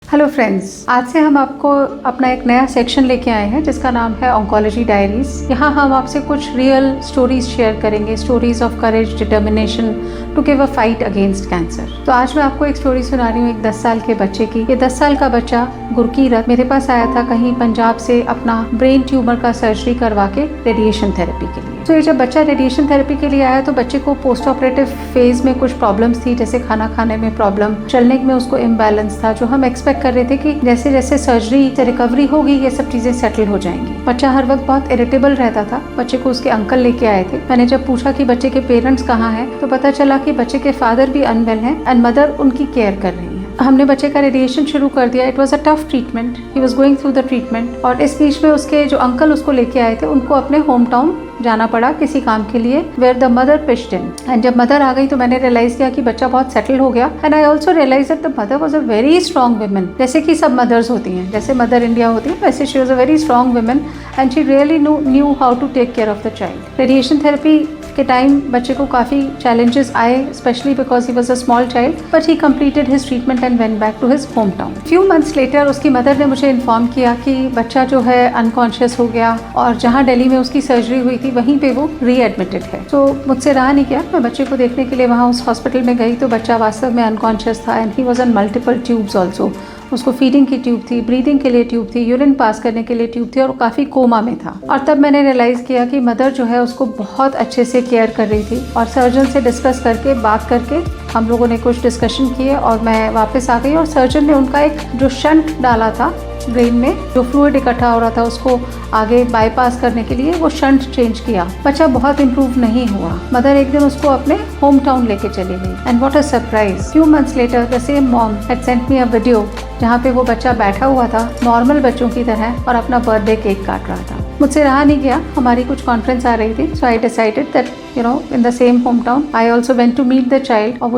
Hello friends, आज से हम आपको अपना एक नया सेक्शन लेके आए हैं जिसका नाम है ऑन्कोलॉजी डायरीज। यहाँ हम आपसे कुछ रियल स्टोरीज शेयर करेंगे, stories of courage, determination to give a fight against cancer. तो आज मैं आपको एक स्टोरी सुना रही हूँ एक 10 साल के बच्चे की। ये 10 साल का बच्चा गुरकीरत मेरे पास आया था कहीं पंजाब से अपना ब्रेन ट्यूमर का सर्जरी करवा के रेडिएशन थेरेपी के लिए। तो ये जब बच्चा रेडिएशन थेरेपी के लिए आया तो बच्चे को पोस्ट ऑपरेटिव फेज में कुछ प्रॉब्लम्स थी, जैसे खाना खाने में प्रॉब्लम, चलने में उसको इम्बैलेंस था, जो हम एक्सपेक्ट कर रहे थे कि जैसे जैसे सर्जरी से रिकवरी होगी ये सब चीजें सेटल हो जाएंगी। बच्चा हर वक्त बहुत इरिटेबल रहता था। बच्चे को उसके अंकल लेके आए थे। मैंने जब पूछा कि बच्चे के पेरेंट्स कहाँ हैं तो पता चला कि बच्चे के फादर भी अनवेल हैं एंड मदर उनकी केयर कर रही है। हमने बच्चे का रेडिएशन शुरू कर दिया। It was a tough treatment, he was going through the treatment. और इस बीच में उसके जो अंकल उसको लेके आए थे उनको अपने होम टाउन जाना पड़ा किसी काम के लिए, where the mother pitched in. And जब मदर आ गई तो मैंने रियलाइज किया कि बच्चा बहुत सेटल हो गया। And I also realise that the mother was a very strong woman. जैसे कि सब मदर्स होती हैं, जैसे मदर इंडिया होती है वैसे she was a very strong woman and she really knew how to take care of the child. Radiation therapy के टाइम बच्चे को काफ़ी चैलेंजेस आए, specially because he was a small child, but he completed his treatment and went back to his home town. Few months later उसकी mother ने मुझे inform किया कि बच्चा जो है अनकॉन्शियस हो गया और जहाँ दिल्ली में उसकी सर्जरी हुई थी वहीं पे वो रीएडमिटेड है। तो मुझसे रहा नहीं गया, मैं बच्चे को देखने के लिए वहाँ उस हॉस्पिटल में गई तो बच्चा वास्तव में अनकॉन्शियस था and he was on multiple tubes also. उसको फीडिंग की ट्यूब थी, ब्रीदिंग के लिए ट्यूब थी, यूरिन पास करने के लिए ट्यूब थी और काफ़ी कोमा में था। और तब मैंने रियलाइज़ किया कि मदर जो है उसको बहुत अच्छे से केयर कर रही थी। और सर्जन से डिस्कस करके, बात करके हम लोगों ने कुछ डिस्कशन किए और मैं वापस आ गई और सर्जन ने उनका एक जो शंट डाला था ब्रेन में, जो फ्लूइड इकट्ठा हो रहा था उसको आगे बाईपास करने के लिए वो शंट चेंज किया। बच्चा बहुत इम्प्रूव नहीं हुआ। मदर एक दिन उसको अपने होम टाउन लेके चली गई and what a surprise, few months later the same mom had sent me a video जहाँ पे वो बच्चा बैठा हुआ था नॉर्मल बच्चों की तरह और अपना बर्थडे केक काट रहा था। मुझसे रहा नहीं गया, हमारी कुछ कॉन्फ्रेंस आ रही थी, so I decided that in the same home town I also went to meet the child. और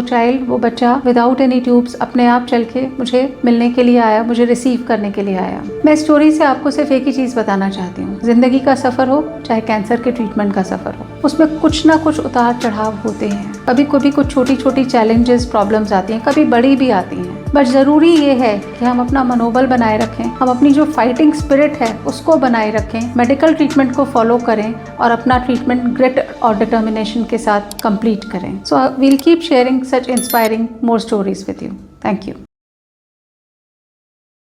वो बच्चा विदाउट एनी ट्यूब्स अपने आप चल के मुझे मिलने के लिए आया, मुझे रिसीव करने के लिए आया। मैं स्टोरी से आपको सिर्फ एक ही चीज़ बताना चाहती हूँ, जिंदगी का सफ़र हो चाहे कैंसर के ट्रीटमेंट का सफ़र हो, उसमें कुछ ना कुछ उतार चढ़ाव होते हैं। कभी कभी कुछ छोटी छोटी चैलेंजेस, प्रॉब्लम्स आती हैं, कभी बड़ी भी आती हैं, बट ज़रूरी ये है कि हम अपना मनोबल बनाए रखें, हम अपनी जो फाइटिंग स्पिरिट है उसको बनाए रखें, मेडिकल ट्रीटमेंट को फॉलो करें और अपना ट्रीटमेंट ग्रिट और डिटर्मिनेशन के साथ कंप्लीट करें। So we'll keep sharing such inspiring more stories with you. Thank you.